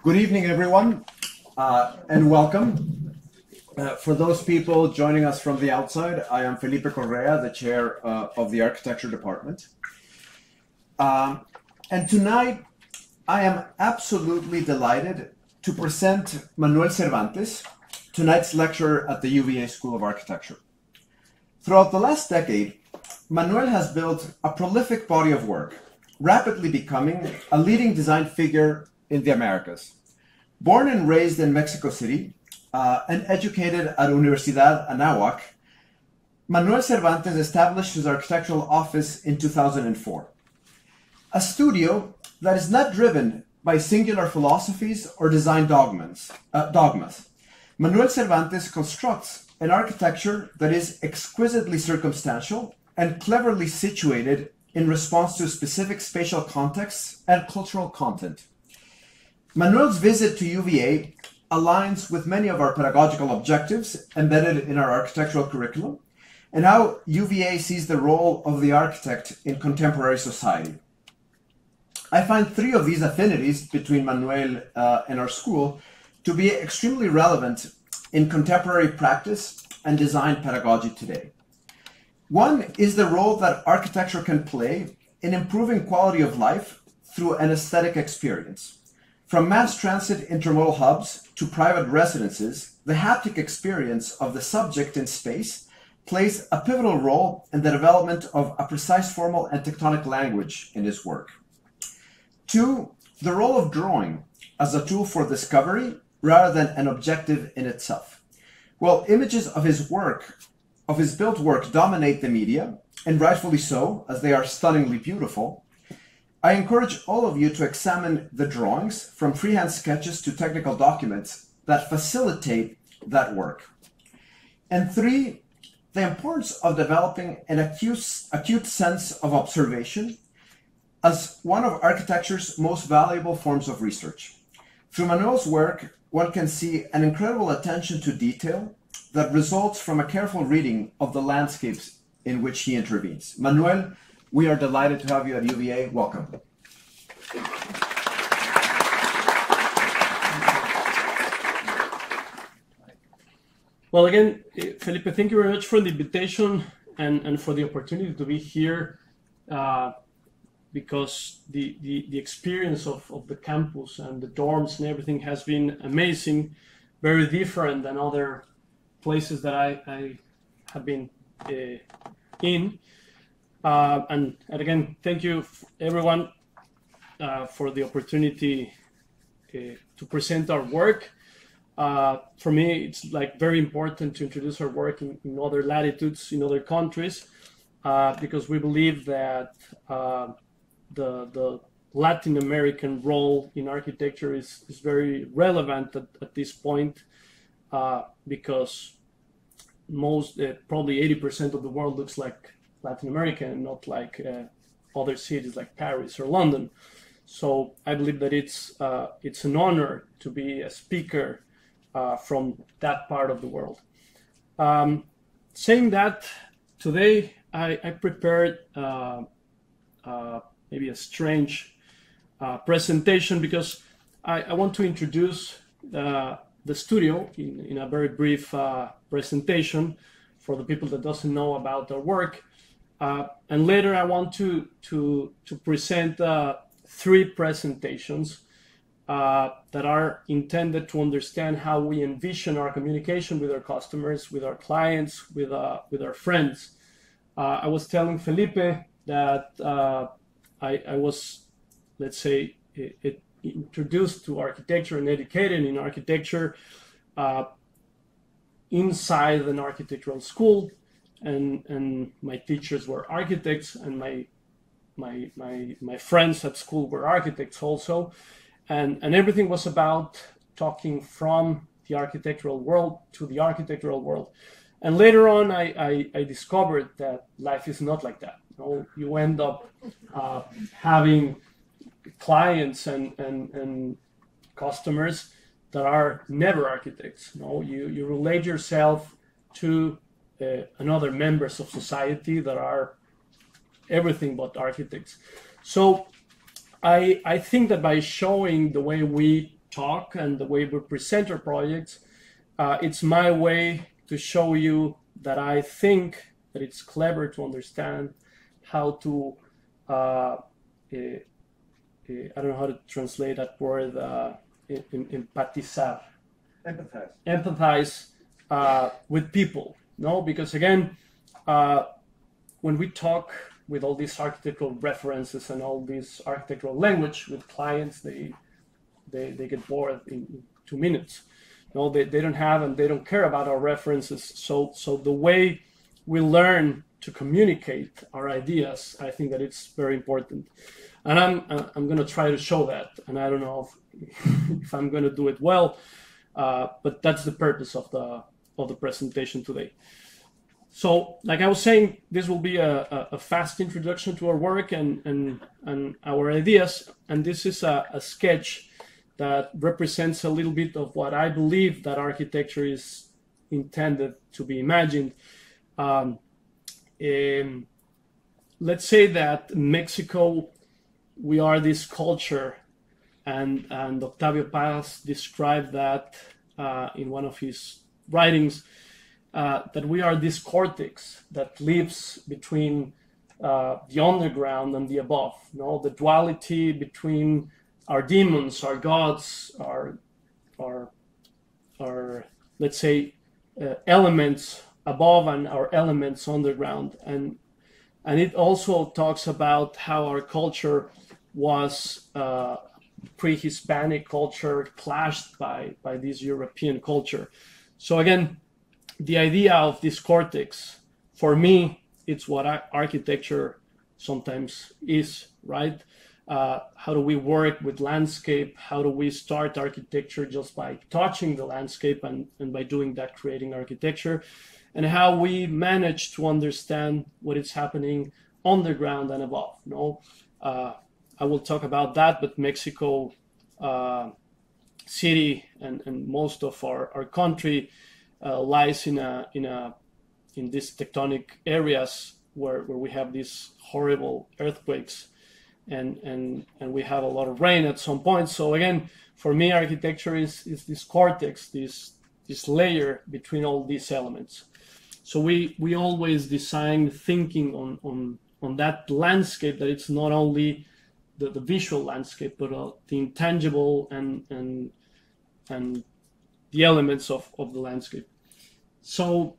Good evening, everyone, and welcome. For those people joining us from the outside, I am Felipe Correa, the chair of the architecture department. And tonight, I am absolutely delighted to present Manuel Cervantes, tonight's lecturer at the UVA School of Architecture. Throughout the last decade, Manuel has built a prolific body of work, rapidly becoming a leading design figure in the Americas. Born and raised in Mexico City and educated at Universidad Anahuac, Manuel Cervantes established his architectural office in 2004. A studio that is not driven by singular philosophies or design dogmas. Manuel Cervantes constructs an architecture that is exquisitely circumstantial and cleverly situated in response to specific spatial contexts and cultural content. Manuel's visit to UVA aligns with many of our pedagogical objectives embedded in our architectural curriculum and how UVA sees the role of the architect in contemporary society. I find three of these affinities between Manuel and our school to be extremely relevant in contemporary practice and design pedagogy today. One is the role that architecture can play in improving quality of life through an aesthetic experience. From mass transit intermodal hubs to private residences, the haptic experience of the subject in space plays a pivotal role in the development of a precise formal and tectonic language in his work. Two, the role of drawing as a tool for discovery rather than an objective in itself. While images of his work, of his built work, dominate the media, and rightfully so, as they are stunningly beautiful, I encourage all of you to examine the drawings, from freehand sketches to technical documents, that facilitate that work. And three, the importance of developing an acute sense of observation as one of architecture's most valuable forms of research. Through Manuel's work, one can see an incredible attention to detail that results from a careful reading of the landscapes in which he intervenes. Manuel, we are delighted to have you at UVA. Welcome. Well, again, Felipe, thank you very much for the invitation and for the opportunity to be here, because the experience of the campus and the dorms and everything has been amazing, very different than other places that I have been in. And again, thank you everyone for the opportunity to present our work. For me, it's like very important to introduce our work in other latitudes, in other countries, because we believe that the Latin American role in architecture is very relevant at this point, because probably 80% of the world looks like Latin America and not like other cities like Paris or London. So I believe that it's an honor to be a speaker from that part of the world. Saying that, today I prepared maybe a strange presentation, because I want to introduce the studio in a very brief presentation for the people that doesn't know about our work. And later I want to present three presentations that are intended to understand how we envision our communication with our customers, with our clients, with our friends. I was telling Felipe that I was, let's say, introduced to architecture and educated in architecture inside an architectural school, and my teachers were architects, and my friends at school were architects also, and everything was about talking from the architectural world to the architectural world. And later on, I discovered that life is not like that. You end up having clients and customers that are never architects. You relate yourself to another members of society that are everything but architects. So I think that by showing the way we talk and the way we present our projects. It's my way to show you that I think that it's clever to understand how to, I don't know how to translate that word, empatizar. Empathize with people, no? Because again, when we talk with all these architectural references and all this architectural language with clients, they get bored in 2 minutes. No, they don't have and they don't care about our references. So the way we learn to communicate our ideas, I think that it's very important. And I'm going to try to show that. And I don't know if I'm going to do it well, but that's the purpose of the presentation today. So, like I was saying, this will be a fast introduction to our work and our ideas. And this is a sketch that represents a little bit of what I believe that architecture is intended to be imagined. Let's say that Mexico, we are this culture, and Octavio Paz described that in one of his writings, that we are this cortex that lives between the underground and the above. You know, the duality between our demons, our gods, our let's say elements above and our elements underground, and it also talks about how our culture was pre-Hispanic culture clashed by this European culture. So again, the idea of this cortex, for me, it's what architecture sometimes is, right? How do we work with landscape? How do we start architecture just by touching the landscape and by doing that, creating architecture? And how we manage to understand what is happening underground and above. No, I will talk about that, but Mexico City and most of our country lies in these tectonic areas where we have these horrible earthquakes and we have a lot of rain at some point. So again, for me, architecture is this cortex, this layer between all these elements. So we always design thinking on that landscape, that it's not only the visual landscape, but the intangible and the elements of the landscape. So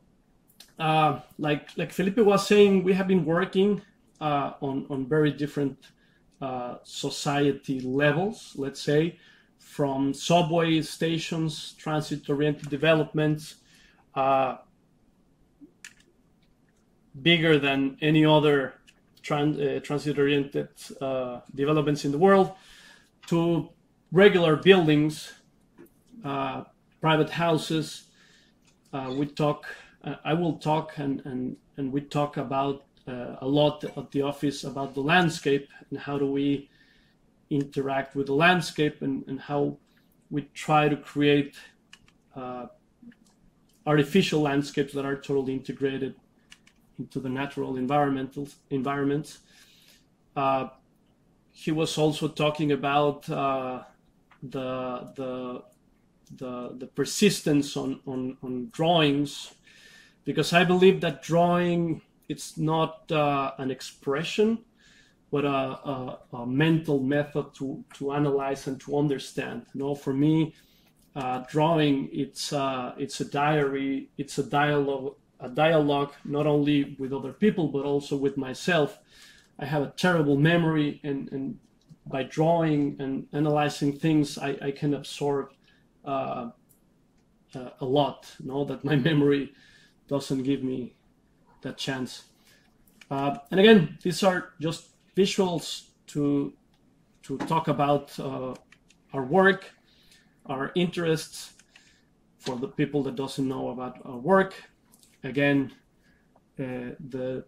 like Felipe was saying, we have been working on very different society levels, let's say, from subway stations, transit-oriented developments, bigger than any other transit-oriented developments in the world, to regular buildings, private houses. I will talk and we talk about a lot at the office about the landscape and how do we interact with the landscape and how we try to create artificial landscapes that are totally integrated into the natural environments. He was also talking about the persistence on drawings, because I believe that drawing, it's not an expression, but a mental method to analyze and to understand. You know, for me, drawing, it's a diary, it's a dialogue not only with other people but also with myself. I have a terrible memory, and by drawing and analyzing things, I can absorb a lot. You know, that my memory doesn't give me that chance. And again, these are just visuals to talk about our work, our interests, for the people that doesn't know about our work. Again, the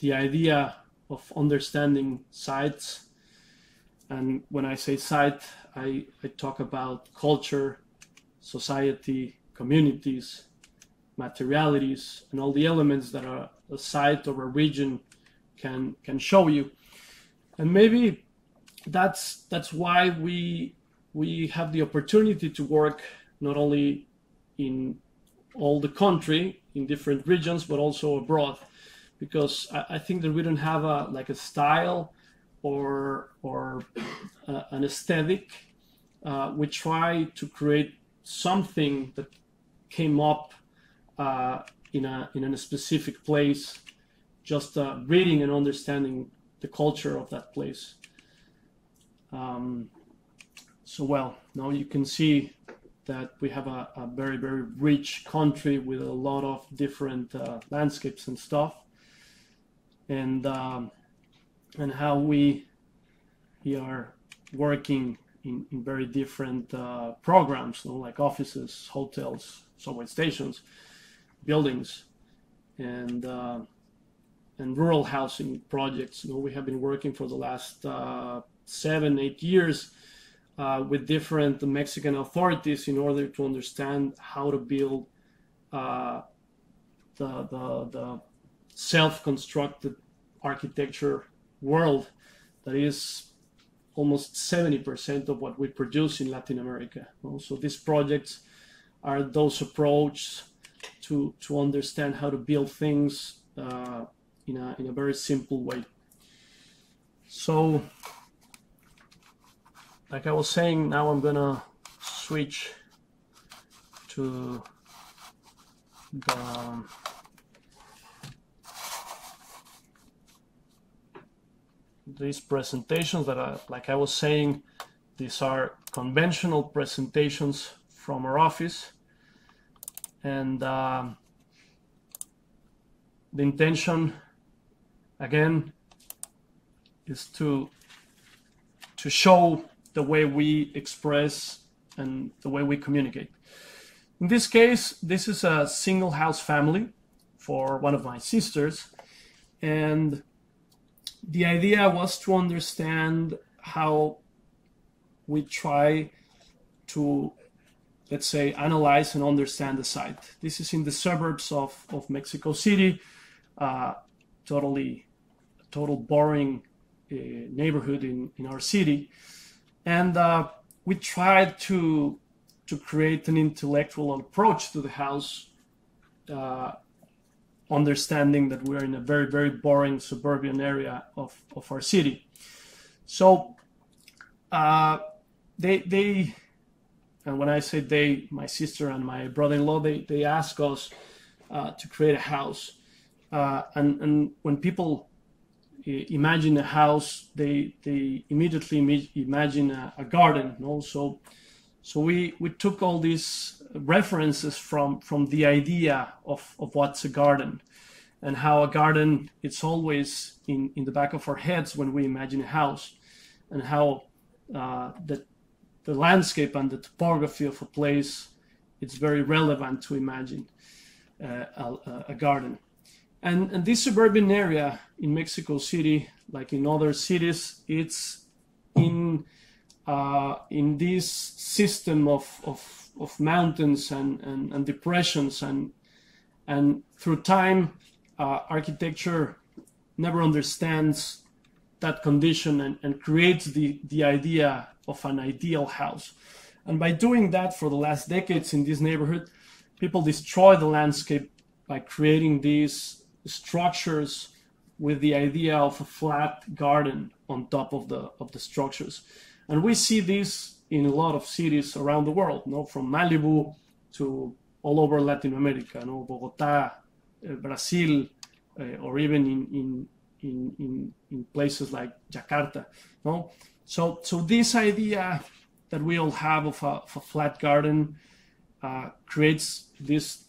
idea of understanding sites, and when I say site, I talk about culture, society, communities, materialities, and all the elements that a site or a region can show you. And maybe that's why we we have the opportunity to work not only in all the country, in different regions, but also abroad, because I think that we don't have a style or an aesthetic. We try to create something that came up in a specific place, just reading and understanding the culture of that place. So well, now you can see that we have a very, very rich country with a lot of different landscapes and stuff, and how we are working in very different programs, like offices, hotels, subway stations, buildings, and rural housing projects. We have been working for the last 7-8 years with different Mexican authorities in order to understand how to build the self-constructed architecture world that is almost 70% of what we produce in Latin America. So these projects are those approaches to understand how to build things in a very simple way. So, like I was saying, now I'm gonna switch to these presentations that like I was saying, these are conventional presentations from our office, and the intention again is to show the way we express and the way we communicate. In this case, this is a single house family for one of my sisters, and the idea was to understand how we try to, let's say, analyze and understand the site. This is in the suburbs of Mexico City, total boring neighborhood in our city. And we tried to create an intellectual approach to the house, understanding that we're in a very, very boring suburban area of our city. So they and when I say they, my sister and my brother-in-law, they asked us to create a house. And when people imagine a house, they immediately imagine a garden. So we took all these references from the idea of what's a garden, and how a garden, it's always in the back of our heads when we imagine a house, and how the landscape and the topography of a place, it's very relevant to imagine a garden. And this suburban area in Mexico City, like in other cities, it's in this system of mountains and depressions, and through time, architecture never understands that condition and creates the idea of an ideal house. And by doing that for the last decades in this neighborhood, people destroy the landscape by creating these structures with the idea of a flat garden on top of the structures. And we see this in a lot of cities around the world, from Malibu to all over Latin America, Bogota, Brazil, or even in places like Jakarta. So this idea that we all have of a flat garden creates this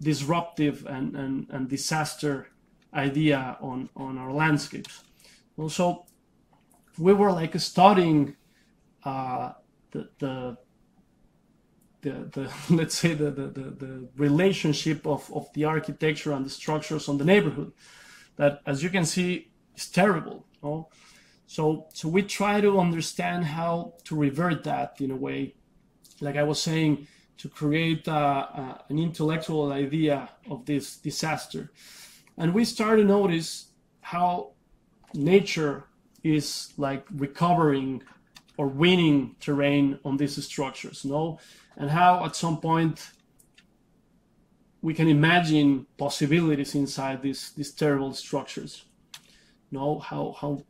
disruptive and disaster idea on our landscapes. Also, we were like studying the let's say the relationship of the architecture and the structures on the neighborhood, that, as you can see, is terrible. So we try to understand how to revert that in a way, like I was saying, to create an intellectual idea of this disaster. And we start to notice how nature is like recovering or winning terrain on these structures, no? And how at some point we can imagine possibilities inside these terrible structures, no? How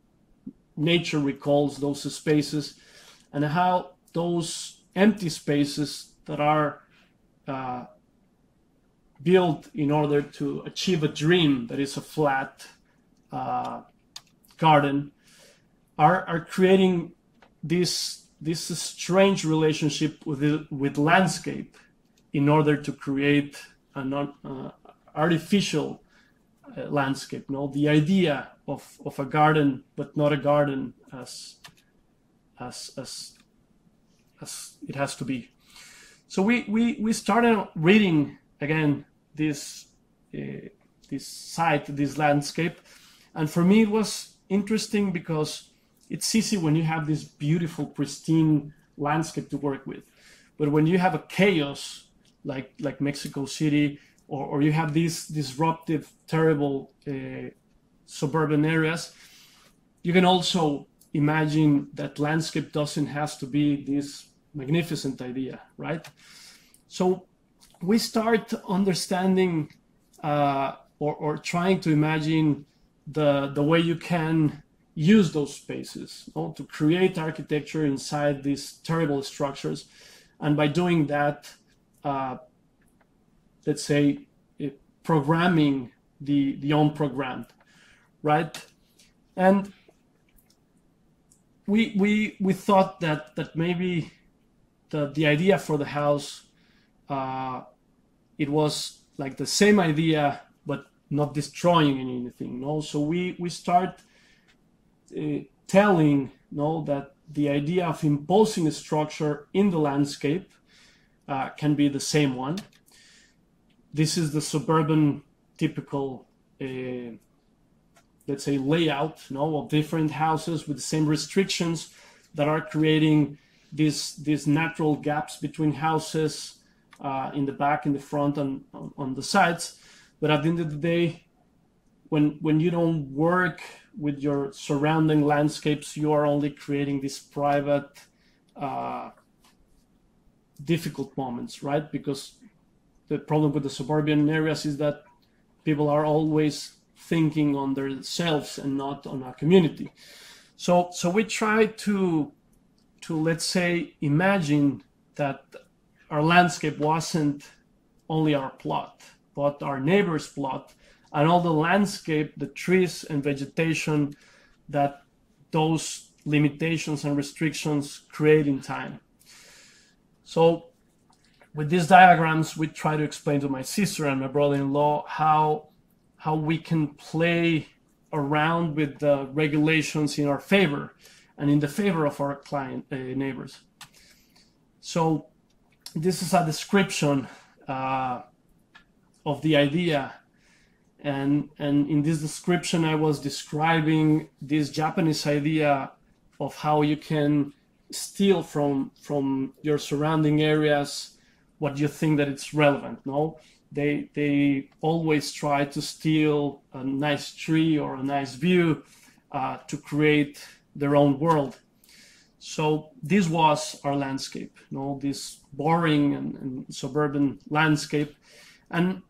nature recalls those spaces, and how those empty spaces that are built in order to achieve a dream that is a flat garden are creating this strange relationship with landscape in order to create an artificial landscape. No, the idea of a garden, but not a garden as it has to be. So we started reading again this site, this landscape, and for me it was interesting because it's easy when you have this beautiful, pristine landscape to work with, but when you have a chaos like Mexico City, or you have these disruptive, terrible suburban areas, you can also imagine that landscape doesn't have to be this magnificent idea, right? So we start understanding or trying to imagine the way you can use those spaces, you know, to create architecture inside these terrible structures. And by doing that, let's say, programming the unprogrammed, right? And we thought that maybe the idea for the house, it was like the same idea, but not destroying anything. No, so we start telling, no, that the idea of imposing a structure in the landscape can be the same one. This is the suburban typical, let's say, layout, no, of different houses with the same restrictions that are creating these natural gaps between houses in the back, in the front, and on the sides. But at the end of the day, when you don't work with your surrounding landscapes, you are only creating these private, difficult moments, right? Because the problem with the suburban areas is that people are always thinking on themselves and not on a community. So we try to let's say, imagine that our landscape wasn't only our plot, but our neighbor's plot, and all the landscape, the trees and vegetation that those limitations and restrictions create in time. So with these diagrams, we try to explain to my sister and my brother-in-law how we can play around with the regulations in our favor and in the favor of our neighbors. So this is a description of the idea. And in this description, I was describing this Japanese idea of how you can steal from your surrounding areas what you think that it's relevant. No, they always try to steal a nice tree or a nice view to create their own world. So this was our landscape, you know, this boring and suburban landscape. And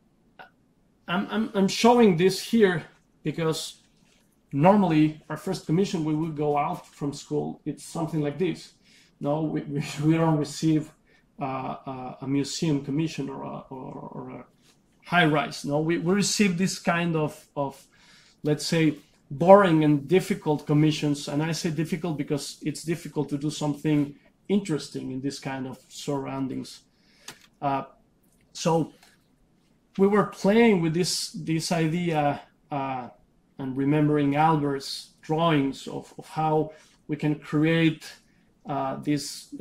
I'm showing this here because normally our first commission, we would go out from school, it's something like this. No, we don't receive a museum commission or a high rise. No, we receive this kind of let's say, boring and difficult commissions. And I say difficult because it's difficult to do something interesting in this kind of surroundings. So we were playing with this idea and remembering Albert's drawings of how we can create these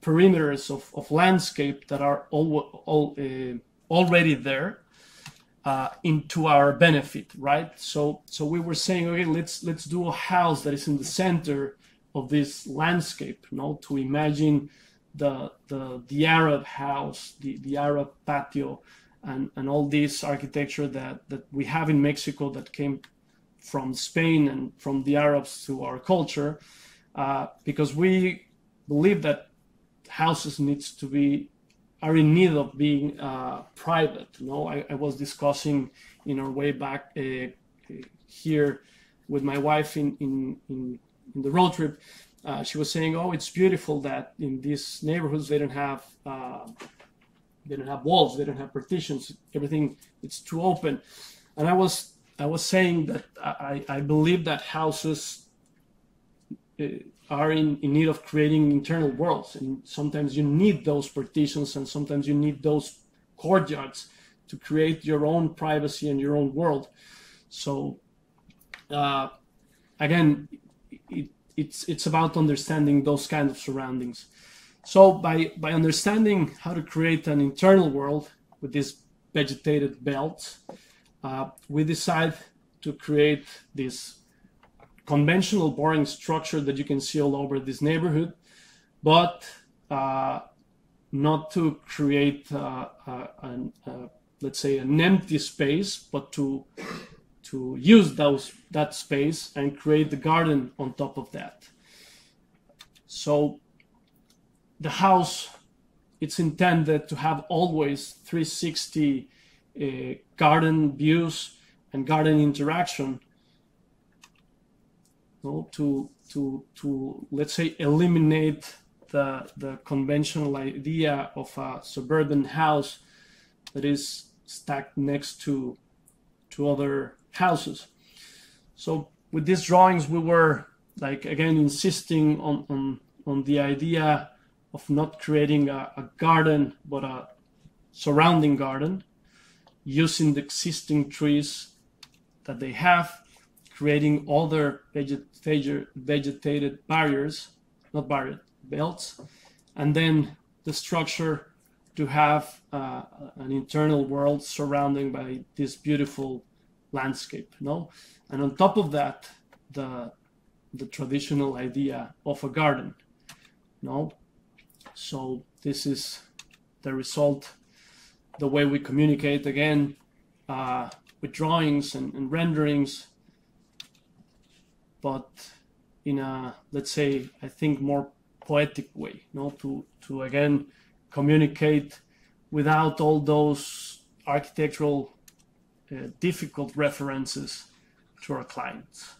perimeters of landscape that are already there into our benefit, right? So we were saying, okay, let's do a house that is in the center of this landscape, you know, to imagine the Arab house, the Arab patio, and all this architecture that we have in Mexico that came from Spain and from the Arabs to our culture. because we believe that houses are in need of being private. I was discussing in our way back here with my wife in the road trip. She was saying, "Oh, it's beautiful that in these neighborhoods they don't have walls, they don't have partitions. Everything it's too open." And I was saying that I believe that houses are in need of creating internal worlds, and sometimes you need those partitions, and sometimes you need those courtyards to create your own privacy and your own world. So again, it's about understanding those kind of surroundings. So by understanding how to create an internal world with these vegetated belts, we decide to create this conventional boring structure that you can see all over this neighborhood, but not to create let's say an empty space, but to use that space and create the garden on top of that. So the house, it's intended to have always 360 garden views and garden interaction, to let's say eliminate the conventional idea of a suburban house that is stacked next to other houses. So with these drawings, we were again insisting on the idea of not creating a garden, but a surrounding garden, using the existing trees that they have, creating other vegetated belts, and then the structure to have an internal world surrounded by this beautiful landscape. And on top of that, the traditional idea of a garden. So this is the result, the way we communicate, again, with drawings and renderings, but in a, let's say, I think more poetic way, to again communicate without all those architectural difficult references to our clients.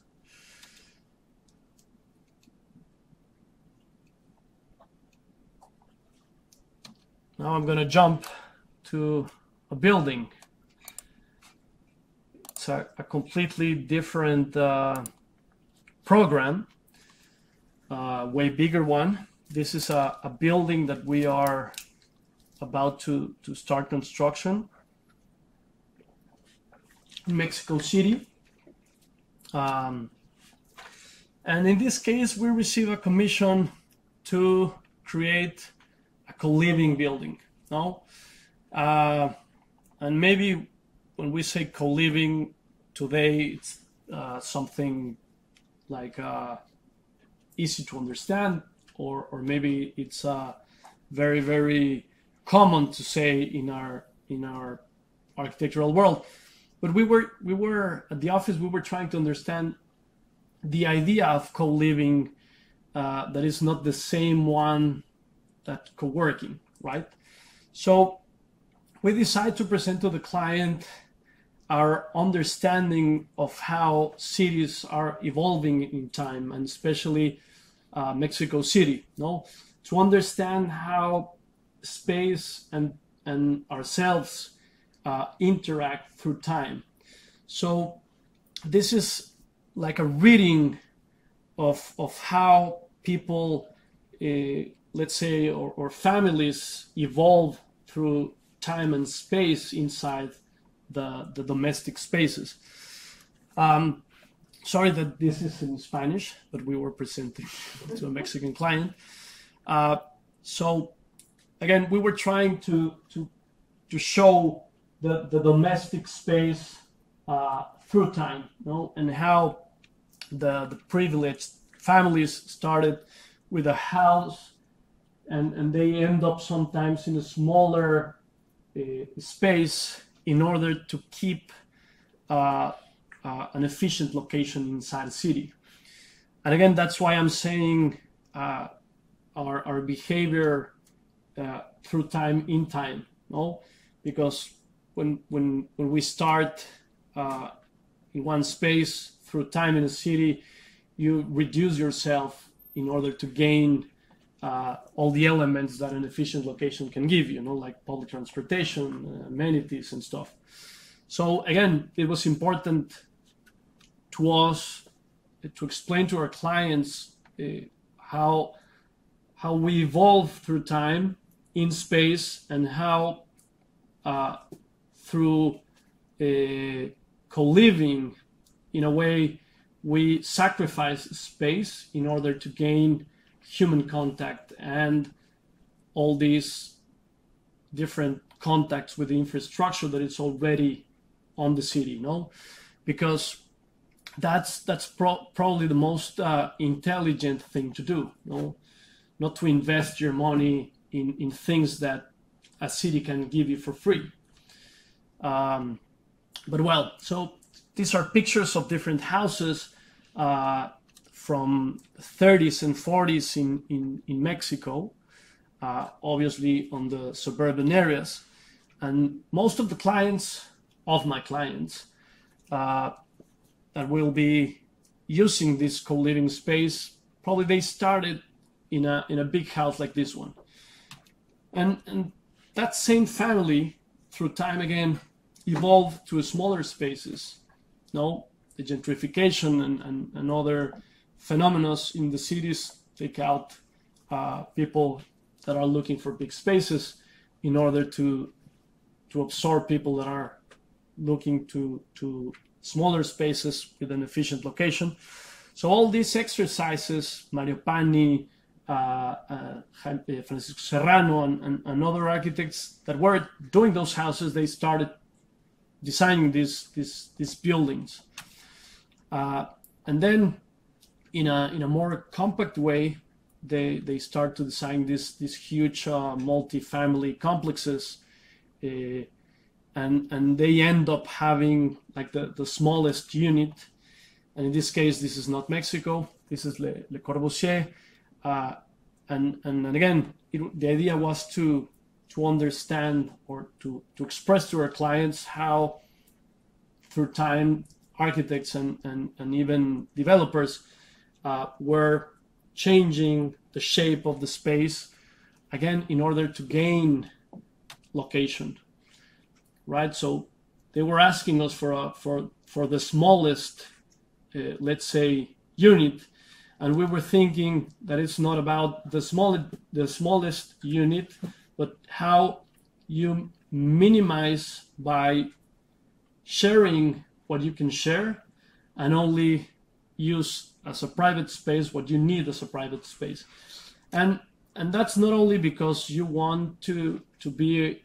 Now I'm going to jump to a building. It's a completely different program, way bigger one. This is a building that we are about to start construction in Mexico City. And in this case, we receive a commission to create a co-living building. And maybe when we say co-living today, it's something like easy to understand, or maybe it's very, very common to say in our architectural world. But we were at the office, we were trying to understand the idea of co-living that is not the same one that co-working, right? So we decided to present to the client our understanding of how cities are evolving in time, and especially Mexico City, to understand how space and ourselves interact through time. So this is like a reading of how people, let's say, or families evolve through time and space inside the domestic spaces. Sorry that this is in Spanish, but we were presenting to a Mexican client. So again, we were trying to show the domestic space through time, and how the privileged families started with a house, and they end up sometimes in a smaller space in order to keep an efficient location inside a city. And again, that's why I'm saying our behavior through time, in time, no? Because when we start in one space through time in a city, you reduce yourself in order to gain all the elements that an efficient location can give you, like public transportation, amenities and stuff. So again, it was important to us to explain to our clients how we evolve through time in space, and how through co-living, in a way, we sacrifice space in order to gain human contact and all these different contacts with the infrastructure that is already on the city, because that's probably the most intelligent thing to do, not to invest your money in things that a city can give you for free. But well, so these are pictures of different houses from 30s and 40s in Mexico, obviously on the suburban areas. And most of the clients, of my clients, that will be using this co-living space, probably they started in a big house like this one. And that same family, through time again, evolved to smaller spaces. The gentrification and other phenomena in the cities take out people that are looking for big spaces in order to absorb people that are looking to smaller spaces with an efficient location. So all these exercises, Mario Pani, Francisco Serrano, and other architects that were doing those houses, they started designing these buildings. And then in a more compact way, they start to design these huge multi-family complexes, and they end up having like the smallest unit. And in this case, this is not Mexico, this is Le Corbusier. And again, the idea was to understand or to express to our clients how through time architects and even developers were changing the shape of the space, again, in order to gain location, right? So they were asking us for the smallest, let's say, unit, and we were thinking that it's not about the smallest unit, but how you minimize by sharing what you can share and only use as a private space what you need as a private space. And that's not only because you want to be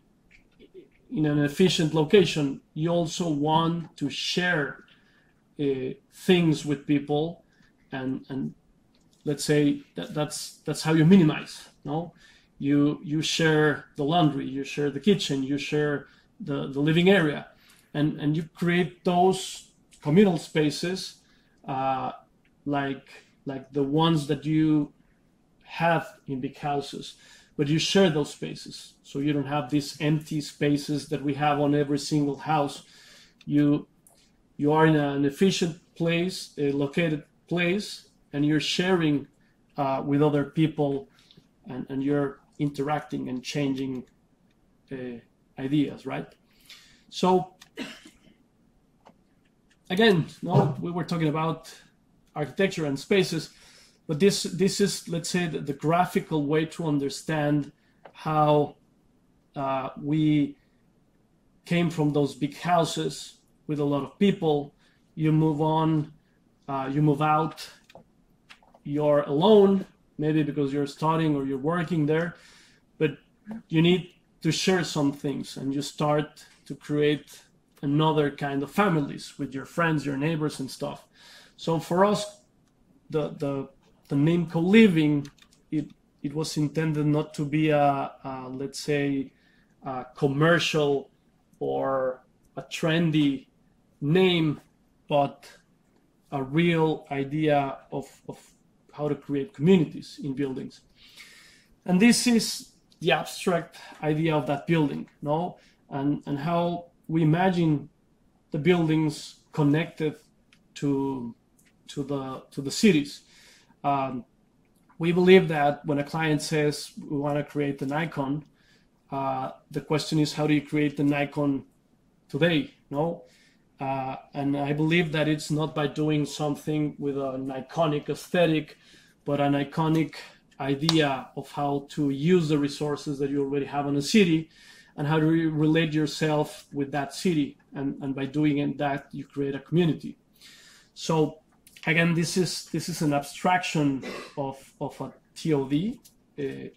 in an efficient location, you also want to share things with people, and let's say that's how you minimize. You share the laundry, you share the kitchen, you share the living area, and you create those communal spaces like the ones that you have in big houses, but you share those spaces, so you don't have these empty spaces that we have on every single house. You are in an efficient place, a located place, and you're sharing with other people, and you're interacting and changing ideas, right? So again, we were talking about architecture and spaces, but this is, let's say, the graphical way to understand how we came from those big houses with a lot of people. You move on, you move out, you're alone, maybe because you're studying or you're working there, but you need to share some things, and you start to create another kind of families with your friends, your neighbors and stuff. So for us, the name co-living, it was intended not to be a let's say, a commercial or a trendy name, but a real idea of how to create communities in buildings. And this is the abstract idea of that building, no? And how we imagine the buildings connected to the cities. We believe that when a client says we want to create an icon, the question is, how do you create an icon today? No, and I believe that it's not by doing something with an iconic aesthetic, but an iconic idea of how to use the resources that you already have in a city, and how to relate yourself with that city. And by doing that, you create a community. So again, this is an abstraction of a TOD, the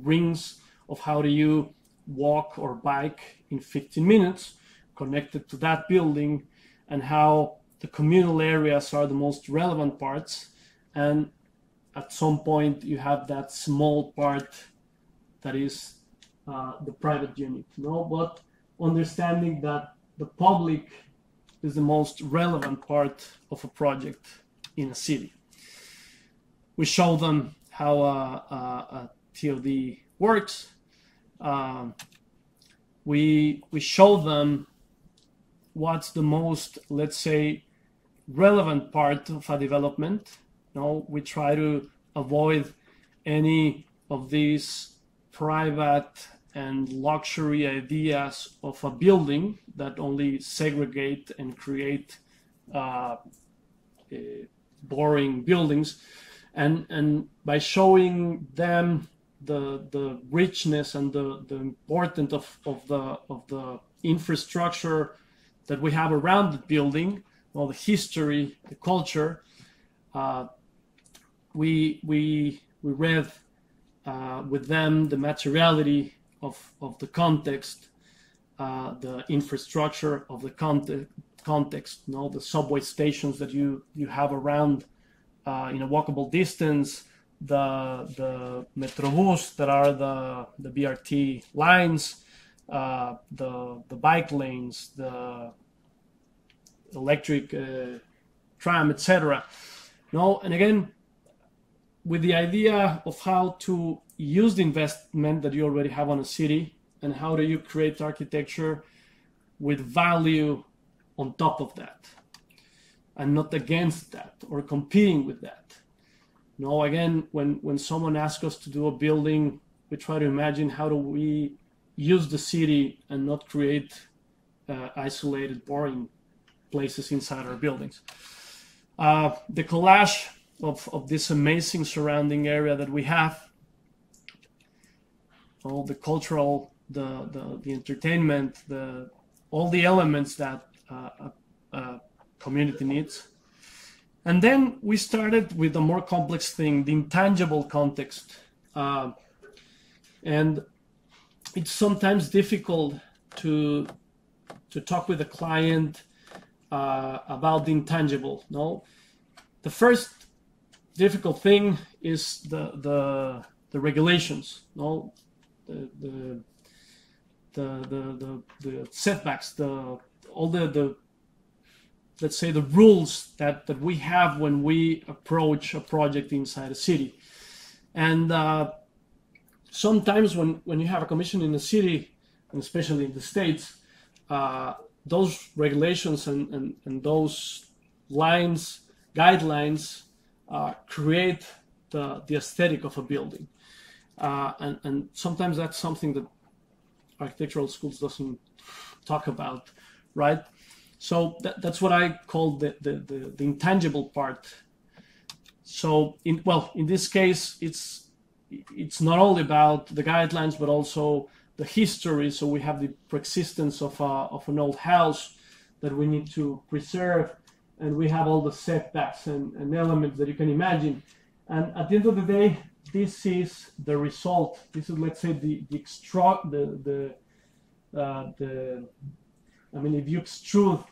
rings of how do you walk or bike in 15 minutes connected to that building, and how the communal areas are the most relevant parts. And at some point you have that small part that is the private unit, but understanding that the public is the most relevant part of a project in a city. We show them how a TOD works. We show them what's the most, let's say, relevant part of a development. We try to avoid any of these private and luxury ideas of a building that only segregate and create boring buildings, and by showing them the richness and the importance of the infrastructure that we have around the building, the history, the culture. We read with them the materiality of the context, the infrastructure of the context, the subway stations that you have around in a walkable distance, the Metrobus that are the BRT lines, the bike lanes, the electric tram, etc. And again, with the idea of how to use the investment that you already have on a city, and how do you create architecture with value on top of that, and not against that or competing with that. Again, when someone asks us to do a building, we try to imagine how do we use the city and not create isolated, boring places inside our buildings. The collage of this amazing surrounding area that we have, all the cultural, the entertainment, all the elements that a community needs. And then we started with a more complex thing, the intangible context. And it's sometimes difficult to talk with a client about the intangible. The first difficult thing is the regulations. The setbacks, all the let's say the rules that we have when we approach a project inside a city. And sometimes when you have a commission in a city, and especially in the States, those regulations and those lines, guidelines, create the aesthetic of a building. And sometimes that's something that architectural schools doesn't talk about, right? So that's what I call the intangible part. So in this case, it's not only about the guidelines, but also the history. So we have the persistence of an old house that we need to preserve, and we have all the setbacks and elements that you can imagine. And at the end of the day, this is the result. This is, let's say, if you extrude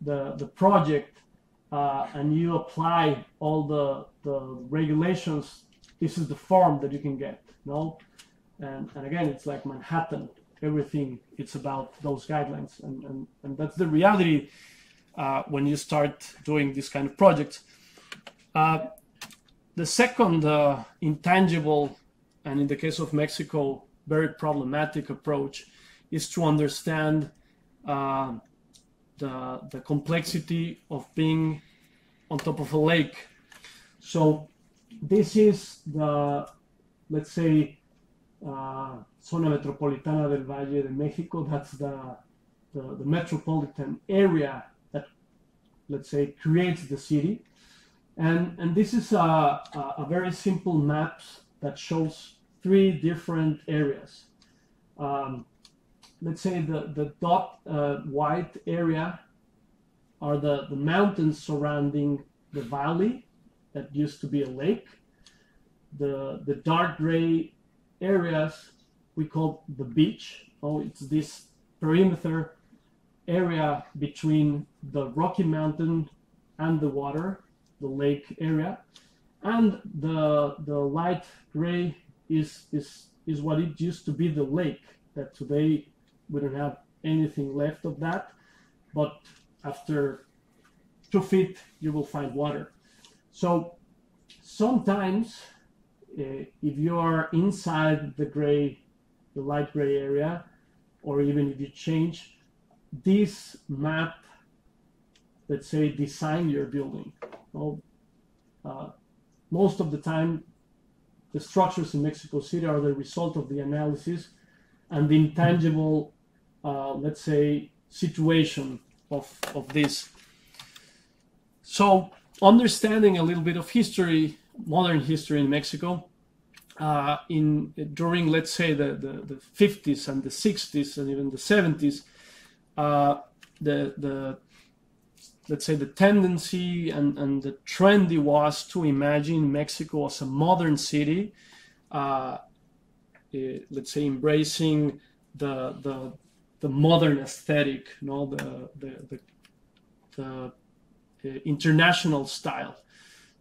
the project and you apply all the regulations, this is the form that you can get. And again, it's like Manhattan. Everything, it's about those guidelines, and that's the reality. when you start doing this kind of projects. The second intangible, and in the case of Mexico, very problematic approach, is to understand the complexity of being on top of a lake. So this is the, let's say, Zona Metropolitana del Valle de Mexico. That's the metropolitan area that, let's say, creates the city. And this is a very simple map that shows 3 different areas. Let's say the dot white area are the mountains surrounding the valley that used to be a lake. The dark gray areas we call the beach. Oh, it's this perimeter area between the Rocky Mountain and the water, the lake area. And the light gray is what it used to be the lake, that today we don't have anything left of that, but after 2 feet you will find water. So sometimes if you are inside the light gray area, or even if you change this map, let's say, design your building. Well, most of the time the structures in Mexico City are the result of the analysis and the intangible, let's say, situation of this. So understanding a little bit of history, modern history in Mexico, during, let's say, the 50s and the 60s and even the 70s, let's say the tendency and the trendy was to imagine Mexico as a modern city, let's say embracing the modern aesthetic, you know, the international style.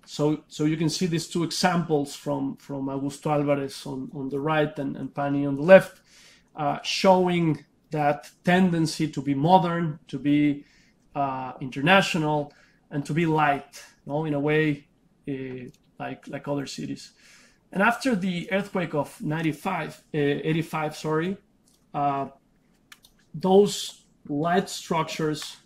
So you can see these 2 examples from Augusto Alvarez on the right and Pani on the left, showing that tendency to be modern, to be international, and to be light, you know, in a way like other cities. And after the earthquake of 85, those light structures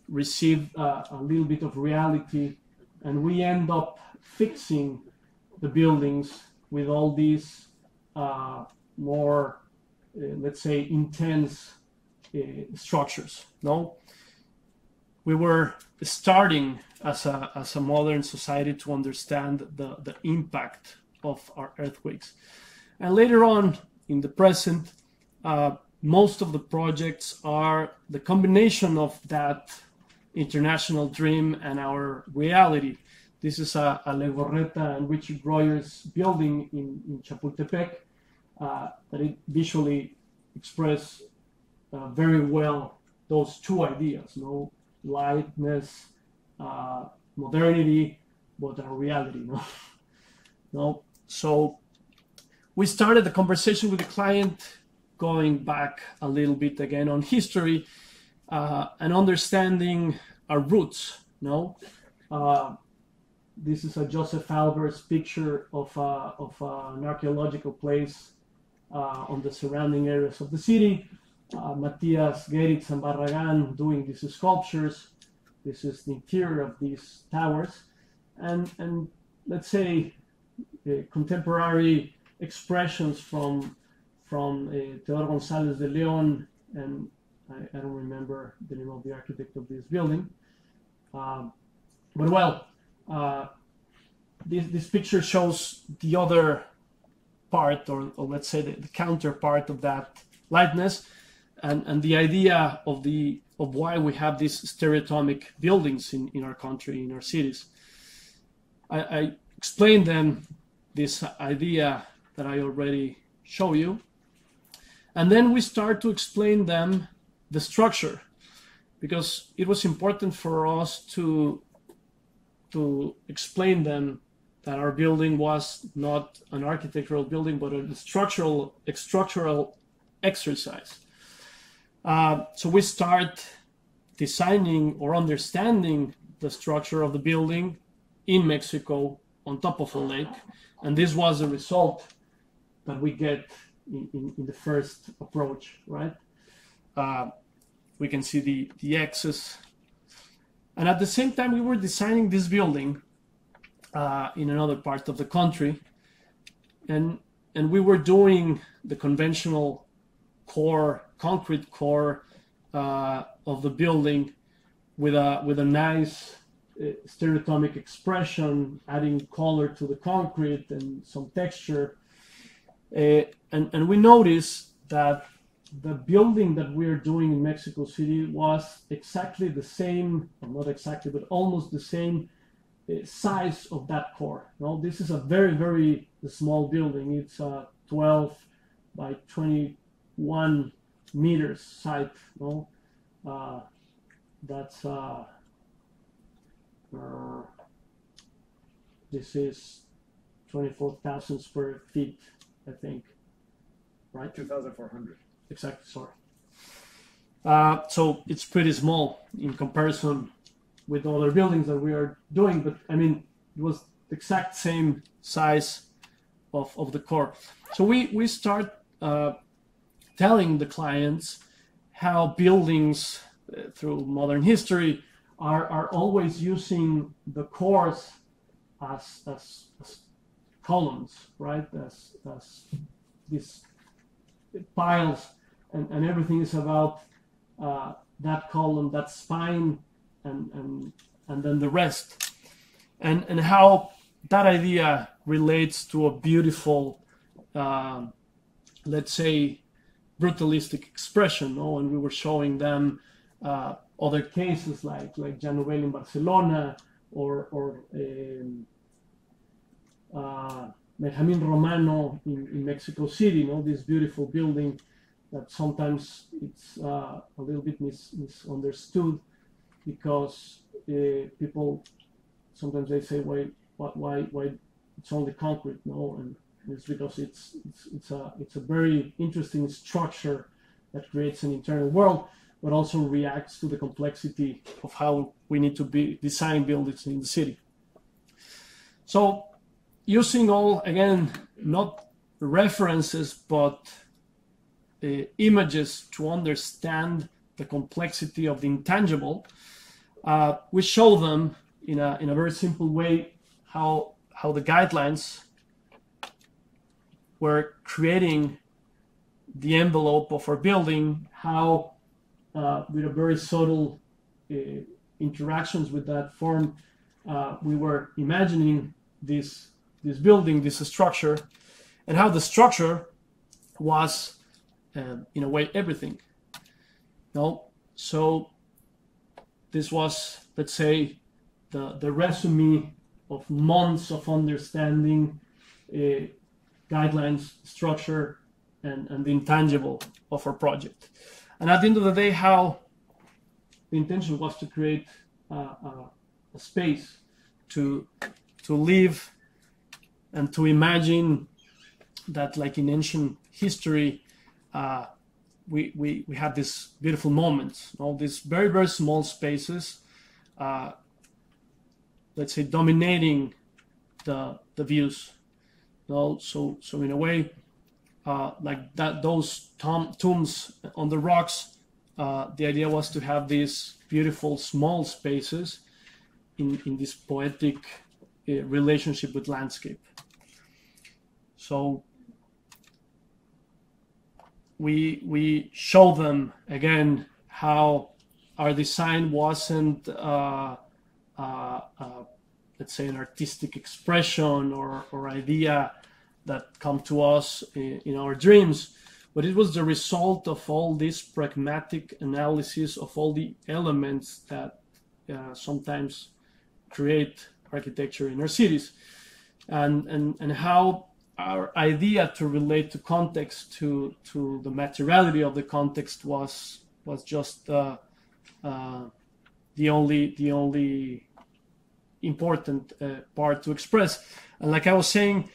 receive a little bit of reality, and we end up fixing the buildings with all these more, let's say, intense structures. No, we were starting as a modern society to understand the impact of our earthquakes, and later on in the present, most of the projects are the combination of that international dream and our reality. This is a Legorreta and Richard Royer's building in Chapultepec that it visually express very well those 2 ideas, you know, lightness, modernity, but our reality. No? So we started the conversation with the client going back a little bit again on history, and understanding our roots. No, this is a Joseph Albers picture of an archaeological place on the surrounding areas of the city. Matias Geritz and Barragán doing these sculptures. This is the interior of these towers, and let's say contemporary expressions from Teodoro González de León, and I don't remember the name of the architect of this building. But well, this picture shows the other part, or let's say the counterpart of that lightness, and the idea of why we have these stereotomic buildings in our country, in our cities. I explained them this idea that I already showed you, and then we start to explain them the structure, because it was important for us to explain them that our building was not an architectural building, but a structural exercise. So we start designing or understanding the structure of the building in Mexico on top of a lake. And this was the result that we get in the first approach, right? We can see the axis. And at the same time, we were designing this building in another part of the country. And we were doing the conventional core, concrete core of the building with a nice stereotomic expression, adding color to the concrete and some texture. And we noticed that the building that we're doing in Mexico City was exactly the same, or not exactly, but almost the same size of that core. No, this is a very, very small building. It's a 12 by 21 meters site. No, that's this is 24,000 square feet, I think, right? 2,400. Exactly, sorry. So it's pretty small in comparison with other buildings that we are doing, but I mean, it was the exact same size of the core. So we start telling the clients how buildings through modern history are always using the cores as columns, right? As these piles, and everything is about that column, that spine, and then the rest, and how that idea relates to a beautiful, let's say, brutalistic expression. No? And we were showing them other cases like Jan Nouvel in Barcelona, or Benjamin Romano in Mexico City. You know, this beautiful building that sometimes it's a little bit misunderstood, because people sometimes they say, why it's only concrete? No, and it's because it's a very interesting structure that creates an internal world, but also reacts to the complexity of how we need to design buildings in the city. So, using all, again, not references, but images to understand the complexity of the intangible, we show them in a very simple way how the guidelines were creating the envelope of our building, how with a very subtle interactions with that form, we were imagining this building, this structure, and how the structure was, in a way, everything. No, so this was, let's say, the resume of months of understanding guidelines, structure, and the intangible of our project. And at the end of the day, how the intention was to create a space to live and to imagine that, like in ancient history, we had these beautiful moments, all these very, very small spaces, let's say, dominating the views. So in a way, like that, those tombs on the rocks, the idea was to have these beautiful small spaces in this poetic relationship with landscape. So we show them again how our design wasn't let's say an artistic expression or idea that come to us in our dreams, but it was the result of all this pragmatic analysis of all the elements that sometimes create architecture in our cities, and how our idea to relate to context, to the materiality of the context was just the only important part to express. And like I was saying,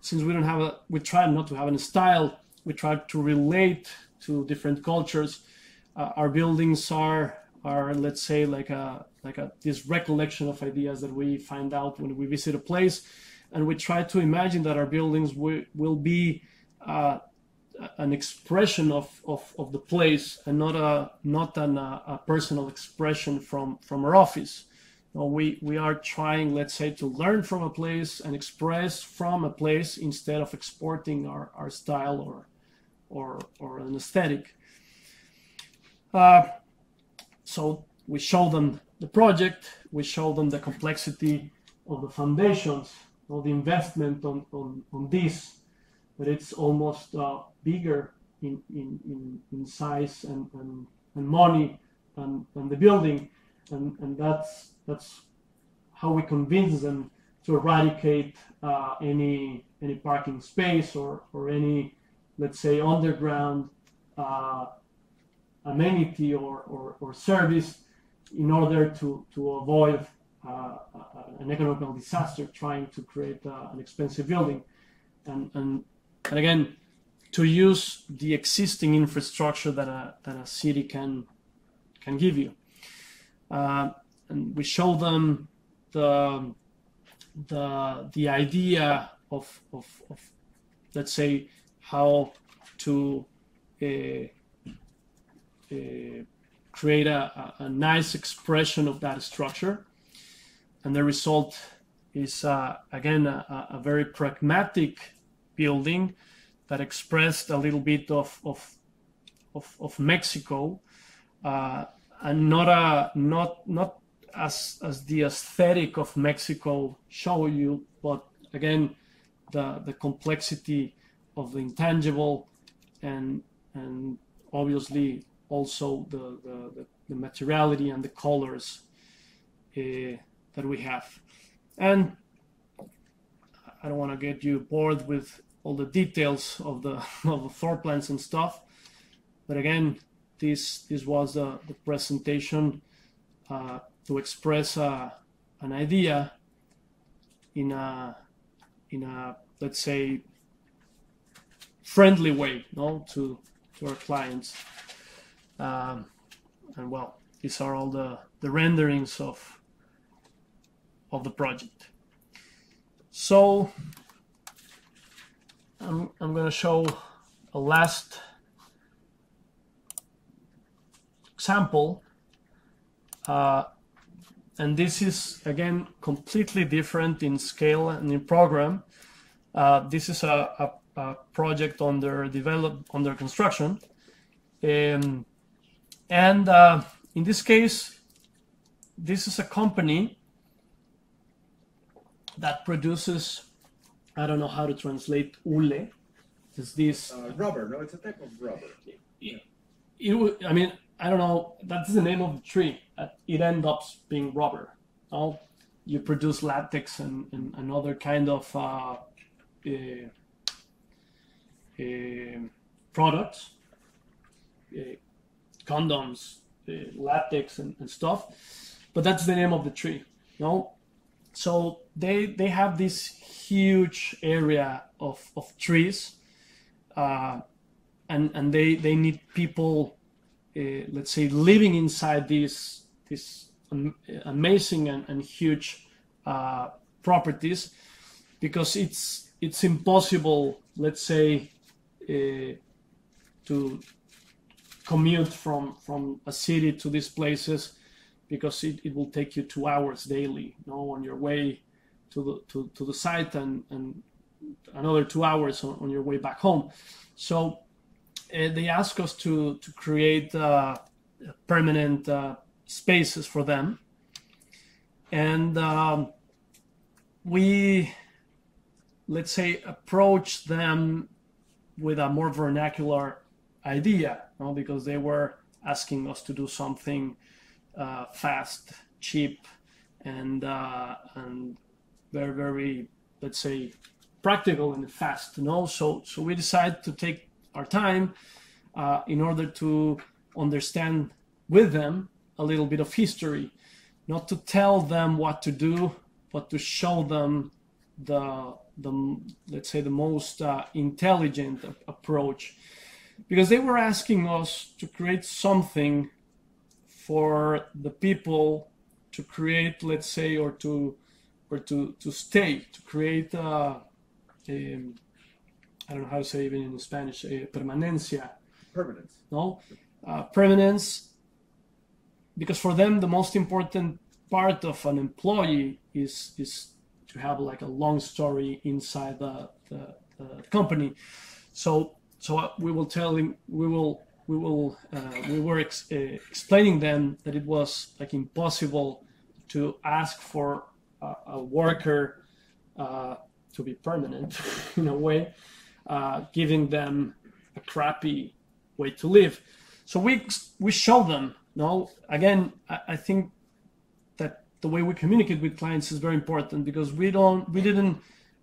since we try not to have a style, we try to relate to different cultures. our buildings are let's say like this recollection of ideas that we find out when we visit a place, and we try to imagine that our buildings will be an expression of the place, and not a personal expression from our office. No, we are trying, let's say, to learn from a place and express from a place instead of exporting our style or an aesthetic. So we show them the project, we show them the complexity of the foundations, or the investment on this, but it's almost bigger in size and money than the building, and that's how we convince them to eradicate any parking space or any, let's say, underground amenity or service, in order to avoid an economical disaster trying to create an expensive building, and again, to use the existing infrastructure that a city can give you. And we show them the idea of let's say, how to create a nice expression of that structure, and the result is again a very pragmatic building that expressed a little bit of Mexico, and not as the aesthetic of Mexico show you, but again the complexity of the intangible, and obviously also the materiality and the colors that we have. And I don't want to get you bored with all the details of the floor plans and stuff, but again, this was the presentation to express an idea in a let's say friendly way, no, to our clients. And well, these are all the renderings of the project. So I'm going to show a last example, and this is again completely different in scale and in program. This is a project under construction, and in this case, this is a company that produces, I don't know how to translate hule. Is this rubber? No, it's a type of rubber. I mean, I don't know. That's the name of the tree. It ends up being rubber. No? You produce latex and other kind of products, condoms, latex and stuff. But that's the name of the tree. No? So they have this huge area of trees, and they need people, let's say, living inside this amazing and huge properties, because it's impossible, let's say, to commute from a city to these places, because it will take you 2 hours daily, on your way to the site, and another 2 hours on your way back home. So they ask us to create permanent spaces for them, and we, let's say, approach them with a more vernacular idea, because they were asking us to do something fast, cheap, and very, very, let's say, practical and fast. So we decided to take our time in order to understand with them a little bit of history, not to tell them what to do, but to show them the let's say, the most intelligent approach. because they were asking us to create something for the people to create, let's say, or to stay, to create I don't know how to say even in Spanish, permanencia. Permanence. No? Permanence, because for them the most important part of an employee is to have like a long story inside the company. So we will tell him, we were explaining them that it was like impossible to ask for a worker to be permanent in a way, giving them a crappy way to live. So we show them. No, again, I think that the way we communicate with clients is very important, because we didn't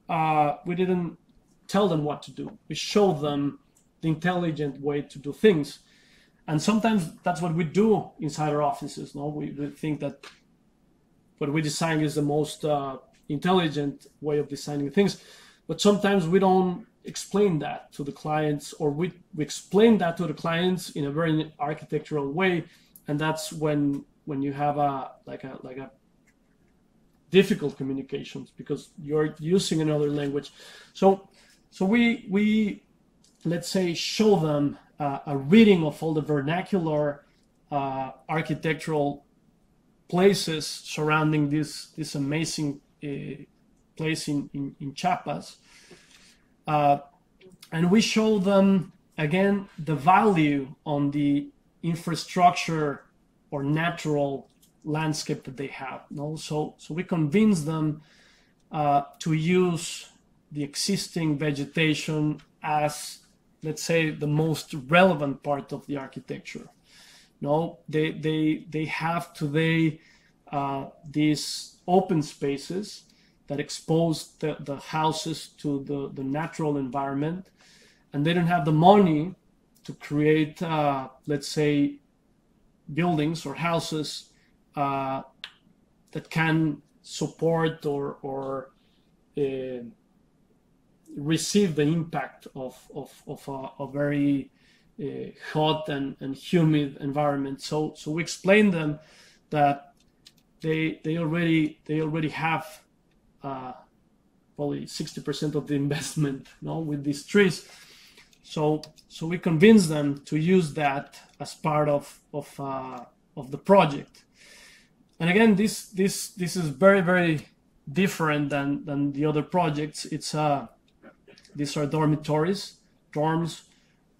tell them what to do. We show them the intelligent way to do things, and sometimes that's what we do inside our offices. No, we think that what we design is the most intelligent way of designing things, but sometimes we don't explain that to the clients, or we explain that to the clients in a very architectural way, and that's when you have a difficult communications, because you're using another language. So we let's say show them a reading of all the vernacular architectural places surrounding this amazing place in Chiapas. And we show them, again, the value on the infrastructure or natural landscape that they have. No? So we convince them to use the existing vegetation as, let's say, the most relevant part of the architecture. No, they have today these open spaces that expose the houses to the natural environment, and they don't have the money to create, let's say, buildings or houses that can support or receive the impact of a very hot and humid environment. So we explain them that they already have probably 60% of the investment, no, with these trees. So we convince them to use that as part of the project. And again, this is very, very different than the other projects. It's these are dorms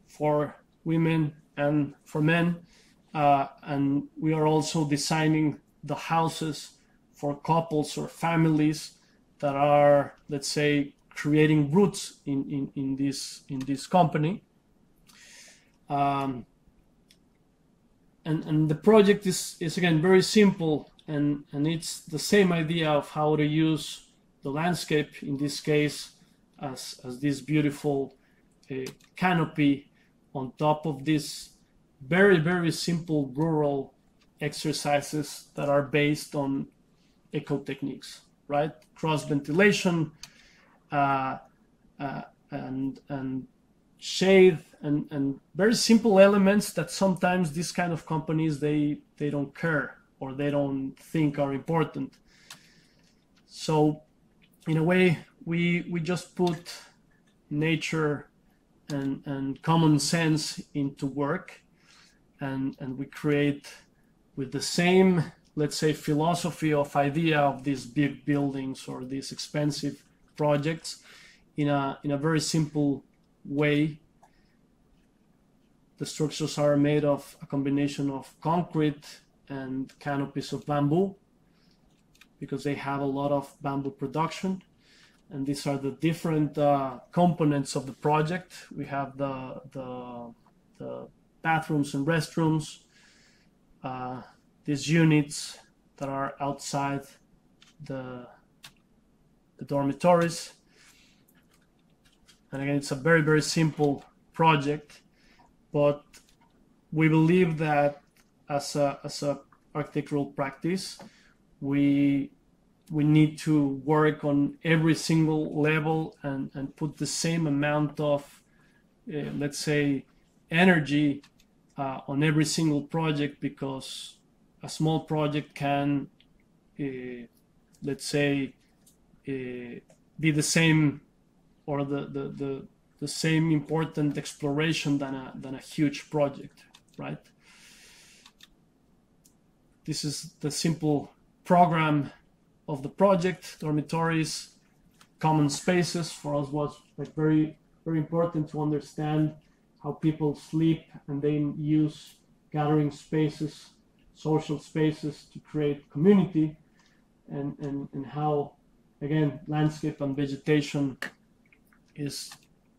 for women and for men, and we are also designing the houses for couples or families that are, let's say, creating roots in this company. And the project is again very simple, and it's the same idea of how to use the landscape, in this case as this beautiful canopy on top of these very, very simple rural exercises that are based on eco techniques, right? Cross ventilation and shade and very simple elements that sometimes these kind of companies they don't care or they don't think are important. So in a way we just put nature and common sense into work, and we create with the same, let's say, philosophy of idea of these big buildings or these expensive projects in a very simple way. The structures are made of a combination of concrete and canopies of bamboo, because they have a lot of bamboo production. And these are the different components of the project. We have the bathrooms and restrooms, these units that are outside the dormitories. And again, it's a very, very simple project, but we believe that as a architectural practice, we need to work on every single level and put the same amount of, let's say, energy on every single project, because a small project can, let's say, be the same, or the same important exploration than a huge project, right? This is the simple program of the project. Dormitories, common spaces. For us was like very, very important to understand how people sleep and then use gathering spaces, social spaces to create community, and how, again, landscape and vegetation is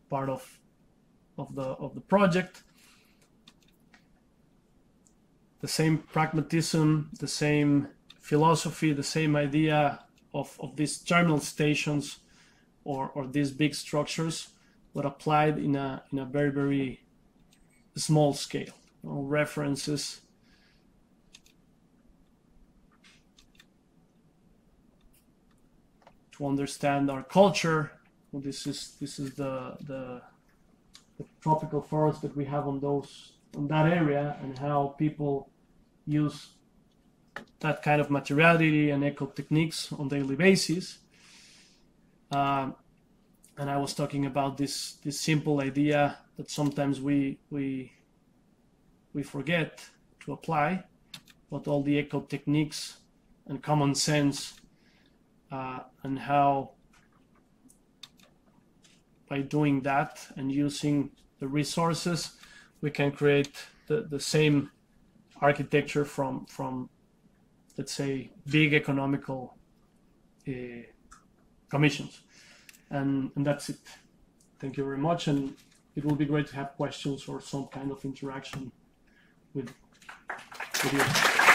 part of the project. The same pragmatism, the same philosophy, the same idea of these terminal stations or these big structures, but applied in a very, very small scale. References. To understand our culture, well, this is the tropical forest that we have on that area, and how people use that kind of materiality and eco techniques on daily basis. And I was talking about this simple idea that sometimes we forget to apply, but all the eco techniques and common sense, and how by doing that and using the resources, we can create the same architecture from let's say, big economical commissions. And that's it. Thank you very much. And it will be great to have questions or some kind of interaction with you.